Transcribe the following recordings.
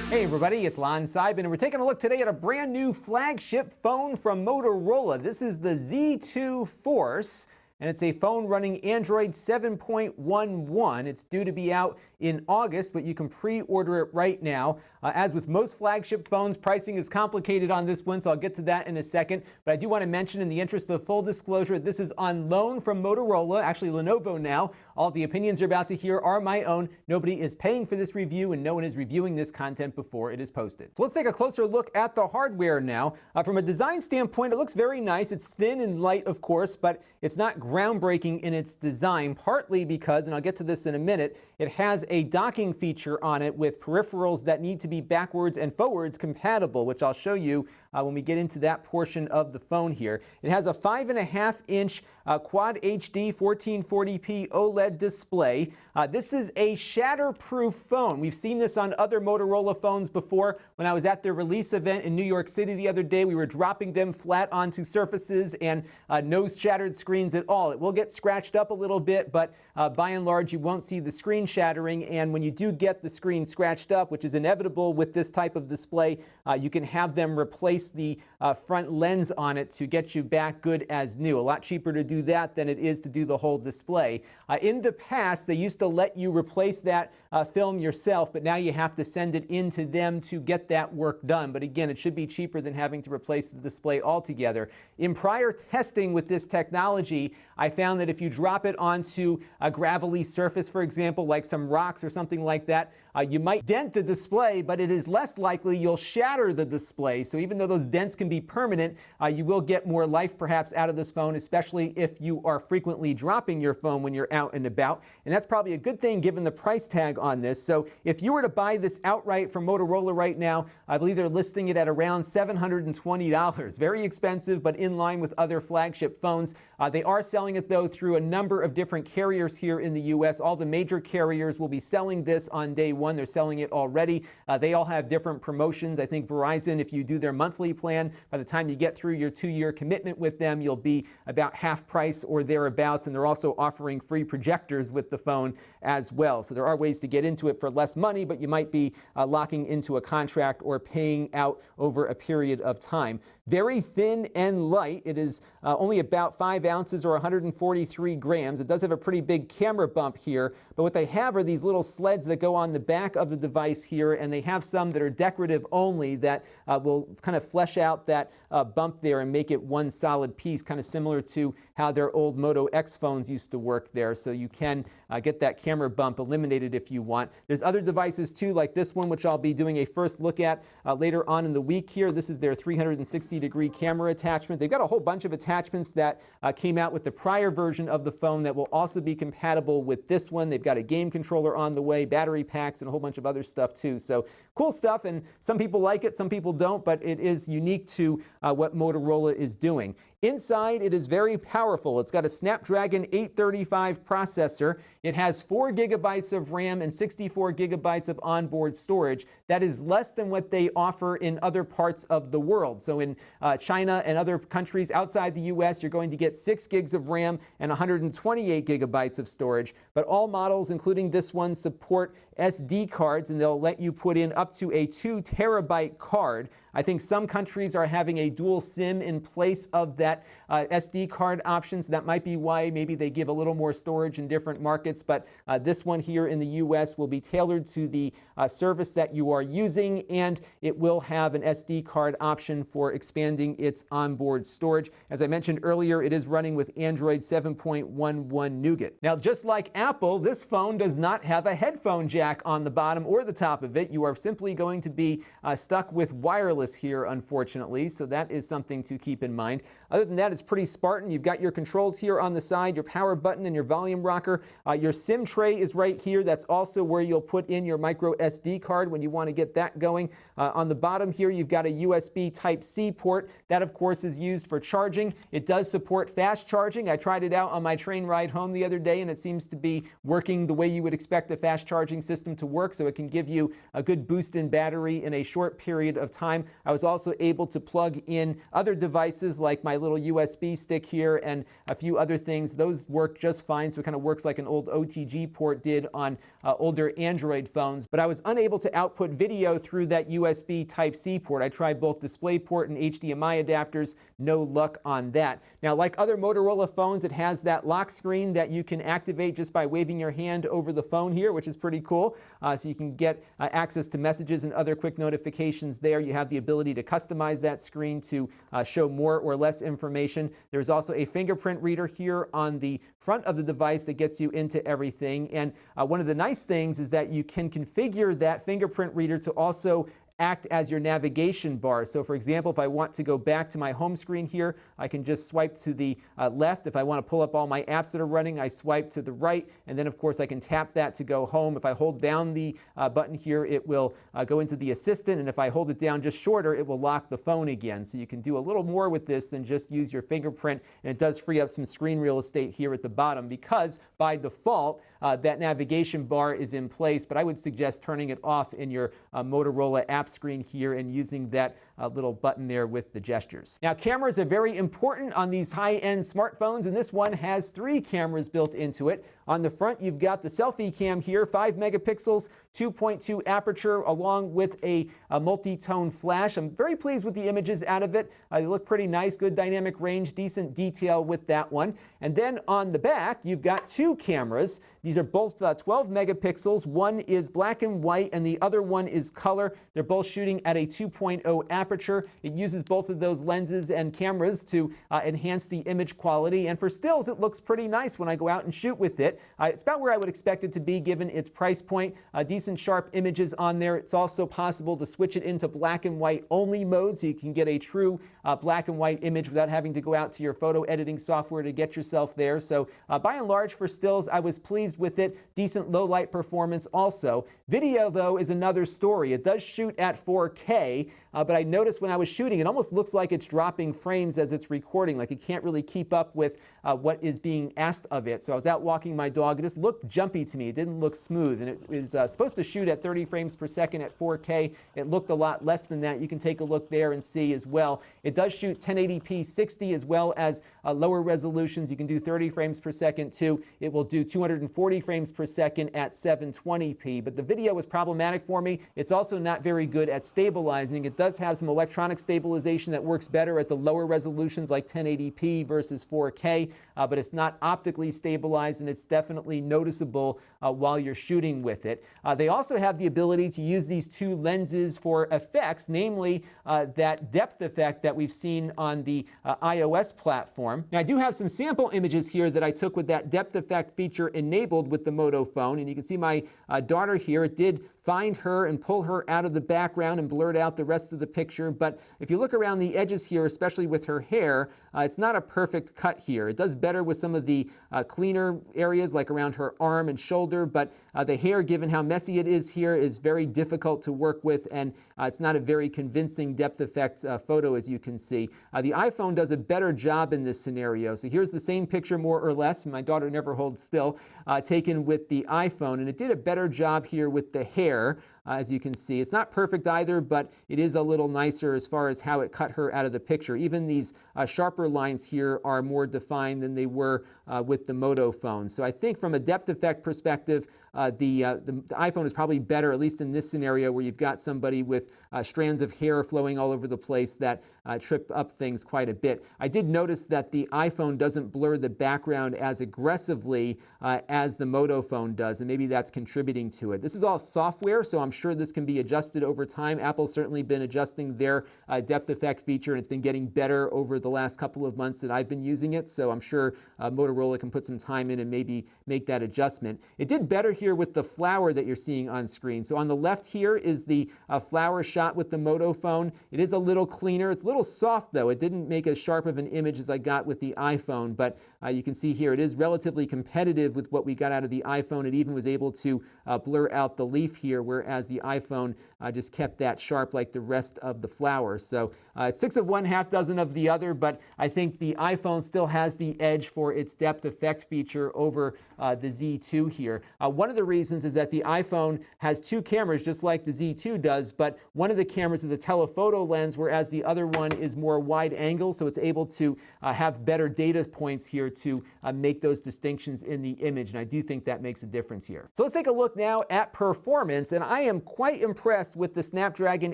Hey everybody, it's Lon.TV, and we're taking a look today at a brand new flagship phone from Motorola. This is the Z2 Force, and it's a phone running Android 7.11. It's due to be out in August, but you can pre-order it right now. As with most flagship phones, pricing is complicated on this one, so I'll get to that in a second. But I do want to mention, in the interest of full disclosure, this is on loan from Motorola, actually Lenovo now. All the opinions you're about to hear are my own. Nobody is paying for this review, and no one is reviewing this content before it is posted. So let's take a closer look at the hardware now. From a design standpoint, it looks very nice. It's thin and light, of course, but it's not groundbreaking in its design, partly because, and I'll get to this in a minute, it has a docking feature on it with peripherals that need to be backwards and forwards compatible, which I'll show you when we get into that portion of the phone here. It has a 5.5-inch Quad HD 1440p OLED display. This is a shatterproof phone. We've seen this on other Motorola phones before. When I was at their release event in New York City the other day, we were dropping them flat onto surfaces and no shattered screens at all. It will get scratched up a little bit, but by and large, you won't see the screen shattering. And when you do get the screen scratched up, which is inevitable with this type of display, you can have them replace the front lens on it to get you back good as new. A lot cheaper to do that than it is to do the whole display. In the past, they used to let you replace that film yourself, but now you have to send it in to them to get that work done. But again, it should be cheaper than having to replace the display altogether. In prior testing with this technology, I found that if you drop it onto a gravelly surface, for example, like some rocks or something like that, you might dent the display, but it is less likely you'll shatter the display. So even though those dents can be permanent, you will get more life perhaps out of this phone, especially if you are frequently dropping your phone when you're out and about. And that's probably a good thing given the price tag on this. So if you were to buy this outright from Motorola right now, I believe they're listing it at around $720. Very expensive, but in line with other flagship phones. They are selling it, though, through a number of different carriers here in the U.S. All the major carriers will be selling this on day one. They're selling it already. They all have different promotions. I think Verizon, if you do their monthly plan, by the time you get through your 2-year commitment with them, you'll be about half price or thereabouts. And they're also offering free projectors with the phone as well. So there are ways to get into it for less money, but you might be locking into a contract or paying out over a period of time. Very thin and light. It is only about 5 ounces or 143 grams. It does have a pretty big camera bump here, but what they have are these little sleds that go on the back of the device here, and they have some that are decorative only that will kind of flesh out that bump there and make it one solid piece, kind of similar to how their old Moto X phones used to work there. So you can get that camera bump eliminated if you want. There's other devices too, like this one, which I'll be doing a first look at later on in the week here. This is their 360-degree camera attachment. They've got a whole bunch of attachments that came out with the prior version of the phone that will also be compatible with this one. They've got a game controller on the way, battery packs, and a whole bunch of other stuff too. So cool stuff, and some people like it, some people don't, but it is unique to what Motorola is doing. Inside, it is very powerful. It's got a Snapdragon 835 processor. It has 4 gigabytes of RAM and 64 gigabytes of onboard storage. That is less than what they offer in other parts of the world. So in China and other countries outside the US, you're going to get 6 gigs of RAM and 128 gigabytes of storage. But all models, including this one, support SD cards, and they'll let you put in up to a 2 terabyte card. I think some countries are having a dual SIM in place of that SD card option, so that might be why maybe they give a little more storage in different markets, but this one here in the US will be tailored to the service that you are using, and it will have an SD card option for expanding its onboard storage. As I mentioned earlier, it is running with Android 7.11 Nougat. Now, just like Apple, this phone does not have a headphone jack on the bottom or the top of it. You are simply going to be stuck with wireless here, unfortunately, so that is something to keep in mind. Other than that, it's pretty Spartan. You've got your controls here on the side, your power button and your volume rocker. Your SIM tray is right here. That's also where you'll put in your micro SD card when you want to get that going. On the bottom here, you've got a USB Type-C port. That, of course, is used for charging. It does support fast charging. I tried it out on my train ride home the other day, and it seems to be working the way you would expect a fast charging system system to work, so it can give you a good boost in battery in a short period of time. I was also able to plug in other devices like my little USB stick here and a few other things. Those work just fine, so it kind of works like an old OTG port did on older Android phones. But I was unable to output video through that USB Type-C port. I tried both DisplayPort and HDMI adapters. No luck on that. Now, like other Motorola phones, it has that lock screen that you can activate just by waving your hand over the phone here, which is pretty cool. So you can get access to messages and other quick notifications there. You have the ability to customize that screen to show more or less information. There's also a fingerprint reader here on the front of the device that gets you into everything. And one of the nice things is that you can configure that fingerprint reader to also act as your navigation bar. So for example, if I want to go back to my home screen here, I can just swipe to the left. If I want to pull up all my apps that are running, I swipe to the right, and then of course I can tap that to go home. If I hold down the button here, it will go into the assistant, and if I hold it down just shorter, it will lock the phone again. So you can do a little more with this than just use your fingerprint, and it does free up some screen real estate here at the bottom because by default, that navigation bar is in place, but I would suggest turning it off in your Motorola app screen here and using that little button there with the gestures. Now, cameras are very important on these high-end smartphones, and this one has 3 cameras built into it. On the front, you've got the selfie cam here, 5 megapixels, 2.2 aperture, along with a multi-tone flash. I'm very pleased with the images out of it. They look pretty nice, good dynamic range, decent detail with that one. And then on the back, you've got 2 cameras. These are both 12 megapixels. One is black and white, and the other one is color. They're both shooting at a 2.0 aperture. It uses both of those lenses and cameras to enhance the image quality. And for stills, it looks pretty nice when I go out and shoot with it. It's about where I would expect it to be given its price point. Decent sharp images on there. It's also possible to switch it into black and white only mode, so you can get a true black and white image without having to go out to your photo editing software to get yourself there. So by and large for stills, I was pleased with it. Decent low light performance also. Video, though, is another story. It does shoot at 4K, but I noticed when I was shooting, it almost looks like it's dropping frames as it's recording, like it can't really keep up with what is being asked of it. So I was out walking my dog. It just looked jumpy to me. It didn't look smooth, and it is supposed to shoot at 30 frames per second at 4K. It looked a lot less than that. You can take a look there and see as well. It does shoot 1080p 60 as well as lower resolutions. You can do 30 frames per second too. It will do 240 frames per second at 720p, but the video was problematic for me. It's also not very good at stabilizing. It does have some electronic stabilization that works better at the lower resolutions like 1080p versus 4K, but it's not optically stabilized, and it's definitely noticeable while you're shooting with it. They also have the ability to use these 2 lenses for effects, namely that depth effect that we've seen on the iOS platform. Now, I do have some sample images here that I took with that depth effect feature enabled with the Moto phone, and you can see my daughter here. It did find her and pull her out of the background and blurred out the rest of the picture. But if you look around the edges here, especially with her hair, it's not a perfect cut here. It does better with some of the cleaner areas like around her arm and shoulder, but the hair, given how messy it is here, is very difficult to work with, and it's not a very convincing depth effect photo, as you can see. The iPhone does a better job in this scenario. So here's the same picture, more or less. My daughter never holds still, taken with the iPhone, and it did a better job here with the hair. As you can see, it's not perfect either, but it is a little nicer as far as how it cut her out of the picture. Even these sharper lines here are more defined than they were with the Moto phone. So I think from a depth effect perspective, the iPhone is probably better, at least in this scenario where you've got somebody with strands of hair flowing all over the place that trip up things quite a bit. I did notice that the iPhone doesn't blur the background as aggressively as the Moto phone does, and maybe that's contributing to it. This is all software, so I'm sure this can be adjusted over time. Apple's certainly been adjusting their depth effect feature, and it's been getting better over the last couple of months that I've been using it, so I'm sure Motorola can put some time in and maybe make that adjustment. It did better here with the flower that you're seeing on screen. So on the left here is the flower shot with the Moto phone. It is a little cleaner. It's a little soft though. It didn't make as sharp of an image as I got with the iPhone, but you can see here it is relatively competitive with what we got out of the iPhone. It even was able to blur out the leaf here, whereas the iPhone just kept that sharp like the rest of the flower. So 6 of one, half dozen of the other, but I think the iPhone still has the edge for its depth effect feature over the Z2 here. One of the reasons is that the iPhone has two cameras just like the Z2 does, but one of the cameras is a telephoto lens, whereas the other one is more wide angle, so it's able to have better data points here to make those distinctions in the image, and I do think that makes a difference here. So let's take a look now at performance, and I am quite impressed with the Snapdragon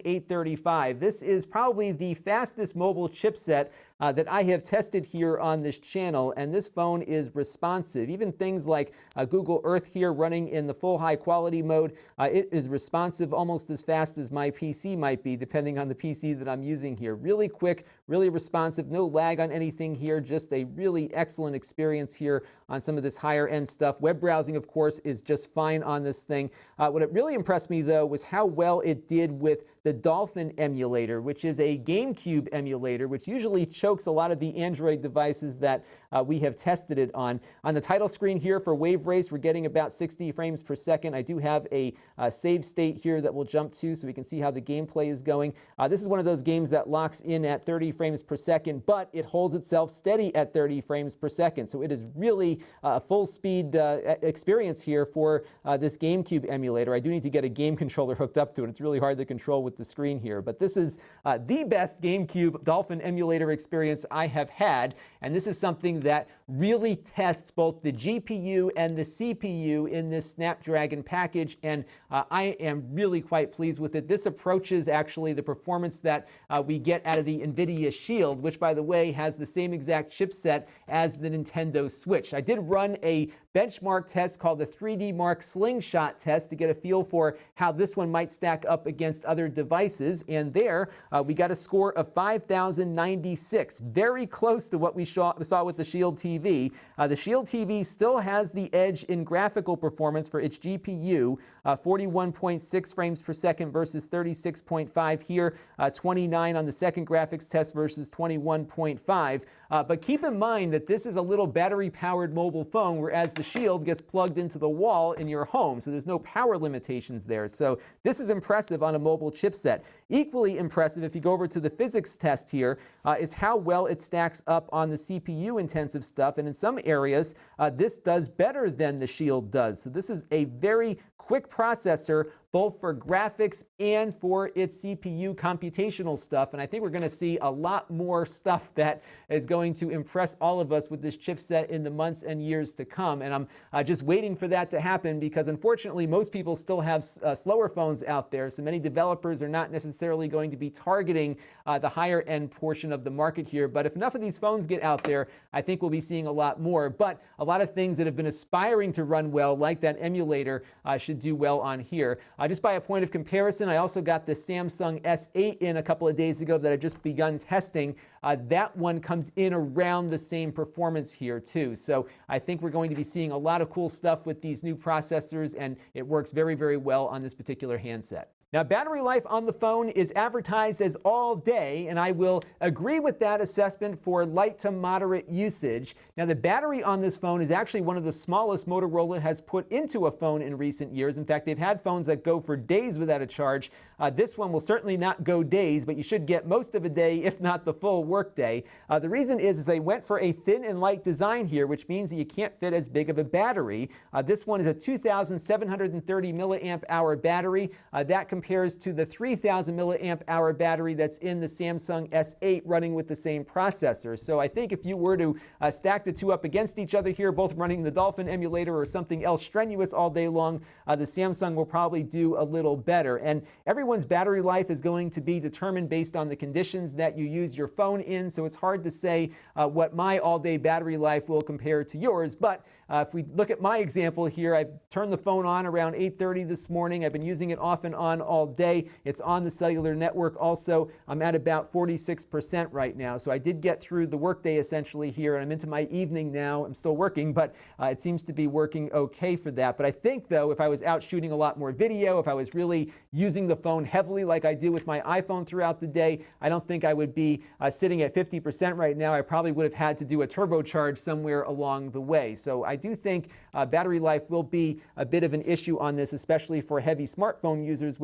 835. This is probably the fastest mobile chipset that I have tested here on this channel, and this phone is responsive. Even things like Google Earth here running in the full high quality mode, it is responsive almost as fast as my PC might be, depending on the PC that I'm using here. Really quick, really responsive, no lag on anything here, just a really excellent experience here on some of this higher end stuff. Web browsing, of course, is just fine on this thing. What it really impressed me, though, was how well it did with the Dolphin emulator, which is a GameCube emulator, which usually chokes a lot of the Android devices that we have tested it on. On the title screen here for Wave Race, we're getting about 60 frames per second. I do have a save state here that we'll jump to so we can see how the gameplay is going. This is one of those games that locks in at 30 frames per second, but it holds itself steady at 30 frames per second. So it is really a full speed experience here for this GameCube emulator. I do need to get a game controller hooked up to it. It's really hard to control with the screen here, but this is the best GameCube Dolphin emulator experience I have had, and this is something that really tests both the GPU and the CPU in this Snapdragon package, and I am really quite pleased with it. This approaches actually the performance that we get out of the Nvidia Shield, which, by the way, has the same exact chipset as the Nintendo Switch. I did run a benchmark test called the 3D Mark Slingshot test to get a feel for how this one might stack up against other devices, and there we got a score of 5,096, very close to what we saw with the Shield TV. The Shield TV still has the edge in graphical performance for its GPU, 41.6 frames per second versus 36.5 here, 29 on the second graphics test versus 21.5. But keep in mind that this is a little battery-powered mobile phone, whereas the Shield gets plugged into the wall in your home, so there's no power limitations there. So this is impressive on a mobile chipset. Equally impressive, if you go over to the physics test here, is how well it stacks up on the CPU-intensive stuff, and in some areas, this does better than the Shield does. So this is a very quick processor, both for graphics and for its CPU computational stuff. And I think we're going to see a lot more stuff that is going to impress all of us with this chipset in the months and years to come. And I'm just waiting for that to happen because, unfortunately, most people still have slower phones out there. So many developers are not necessarily going to be targeting the higher end portion of the market here. But if enough of these phones get out there, I think we'll be seeing a lot more. But a lot of things that have been aspiring to run well, like that emulator, should do well on here. Just by a point of comparison, I also got the Samsung S8 in a couple of days ago that I just begun testing. That one comes in around the same performance here too. So I think we're going to be seeing a lot of cool stuff with these new processors, and it works very, very well on this particular handset. Now, battery life on the phone is advertised as all day, and I will agree with that assessment for light to moderate usage. Now, the battery on this phone is actually one of the smallest Motorola has put into a phone in recent years. In fact, they've had phones that go for days without a charge. This one will certainly not go days, but you should get most of a day, if not the full work day. The reason is they went for a thin and light design here, which means that you can't fit as big of a battery. This one is a 2,730 milliamp hour battery. That compares to the 3,000 milliamp hour battery that's in the Samsung S8 running with the same processor. So I think if you were to stack the two up against each other here, both running the Dolphin emulator or something else strenuous all day long, the Samsung will probably do a little better. And everyone's battery life is going to be determined based on the conditions that you use your phone in, so it's hard to say what my all-day battery life will compare to yours. But if we look at my example here, I turned the phone on around 8:30 this morning. I've been using it off and on all day. It's on the cellular network also. I'm at about 46% right now. So I did get through the workday essentially here, and I'm into my evening now. I'm still working, but it seems to be working okay for that. But I think, though, if I was out shooting a lot more video, if I was really using the phone heavily like I do with my iPhone throughout the day, I don't think I would be sitting at 50% right now. I probably would have had to do a turbocharge somewhere along the way. So I do think battery life will be a bit of an issue on this, especially for heavy smartphone users,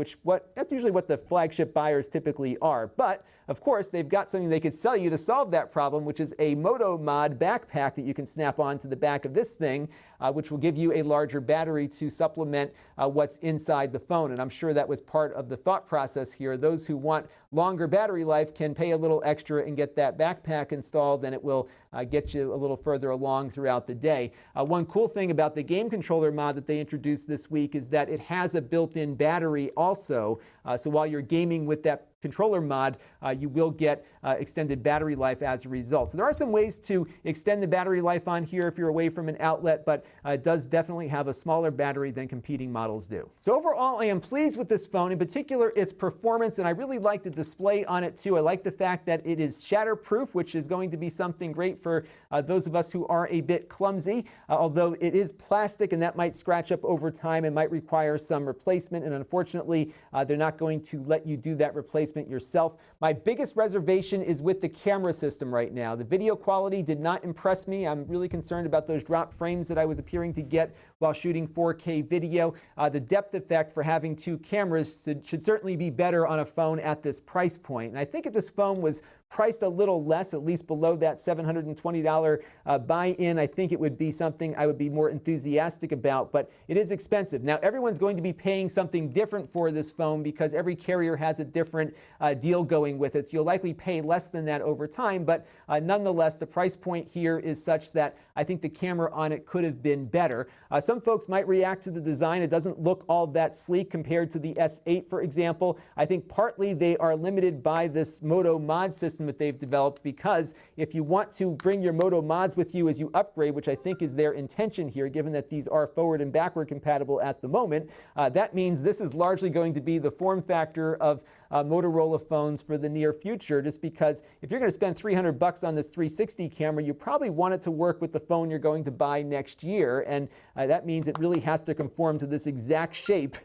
that's usually what the flagship buyers typically are. But of course, they've got something they could sell you to solve that problem, which is a Moto Mod backpack that you can snap on to the back of this thing. which will give you a larger battery to supplement what's inside the phone. And I'm sure that was part of the thought process here. Those who want longer battery life can pay a little extra and get that backpack installed, and it will get you a little further along throughout the day. One cool thing about the game controller mod that they introduced this week is that it has a built-in battery also. So while you're gaming with that controller mod, you will get extended battery life as a result. So there are some ways to extend the battery life on here if you're away from an outlet, but it does definitely have a smaller battery than competing models do. So overall, I am pleased with this phone, in particular its performance, and I really like the display on it too. I like the fact that it is shatterproof, which is going to be something great for those of us who are a bit clumsy, although it is plastic and that might scratch up over time and might require some replacement, and unfortunately they're not going to let you do that replacement yourself. My biggest reservation is with the camera system right now. The video quality did not impress me. I'm really concerned about those drop frames that I was appearing to get while shooting 4K video. The depth effect for having two cameras should certainly be better on a phone at this price point. And I think if this phone was priced a little less, at least below that $720 buy-in, I think it would be something I would be more enthusiastic about, but it is expensive. Now, everyone's going to be paying something different for this phone because every carrier has a different deal going with it, so you'll likely pay less than that over time, but nonetheless, the price point here is such that I think the camera on it could have been better. Some folks might react to the design. It doesn't look all that sleek compared to the S8, for example. I think partly they are limited by this Moto Mod system that they've developed, because if you want to bring your Moto Mods with you as you upgrade, which I think is their intention here, given that these are forward and backward compatible at the moment, that means this is largely going to be the form factor of Motorola phones for the near future, just because if you're going to spend $300 on this 360 camera, you probably want it to work with the phone you're going to buy next year, and that means it really has to conform to this exact shape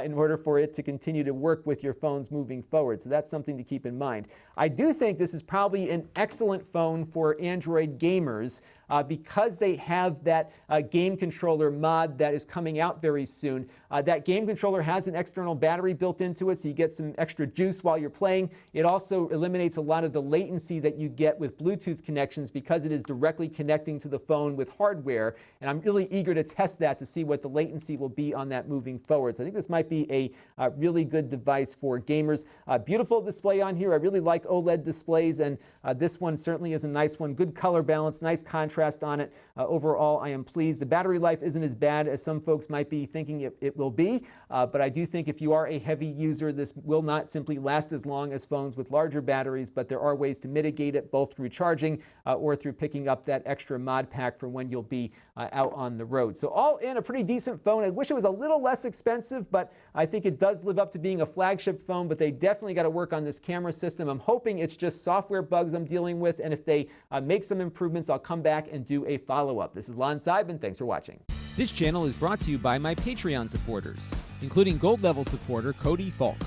in order for it to continue to work with your phones moving forward. So that's something to keep in mind. I do think this is probably an excellent phone for Android gamers because they have that game controller mod that is coming out very soon. That game controller has an external battery built into it, so you get some extra juice while you're playing. It also eliminates a lot of the latency that you get with Bluetooth connections because it is directly connecting to the phone with hardware, and I'm really eager to test that to see what the latency will be on that moving forward. So I think this might be a really good device for gamers. Beautiful display on here. I really like OLED displays, and this one certainly is a nice one. Good color balance, nice contrast on it. Overall, I am pleased. The battery life isn't as bad as some folks might be thinking it will be, but I do think if you are a heavy user, this will not simply last as long as phones with larger batteries, but there are ways to mitigate it, both through charging or through picking up that extra mod pack for when you'll be out on the road. So all in, a pretty decent phone. I wish it was a little less expensive, but I think it does live up to being a flagship phone, but they definitely got to work on this camera system. I'm hoping it's just software bugs I'm dealing with, and if they make some improvements, I'll come back and do a follow-up. This is Lon.TV, and thanks for watching. This channel is brought to you by my Patreon supporters, including gold level supporter Cody Falk.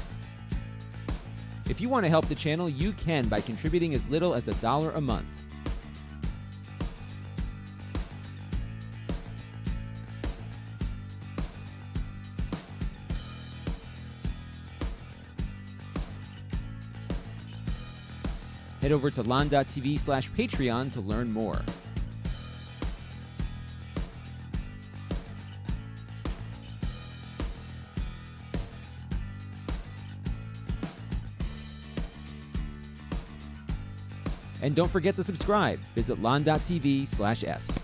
If you want to help the channel, you can by contributing as little as $1 a month. Head over to Lon.TV/Patreon to learn more. And don't forget to subscribe. Visit Lon.TV/S.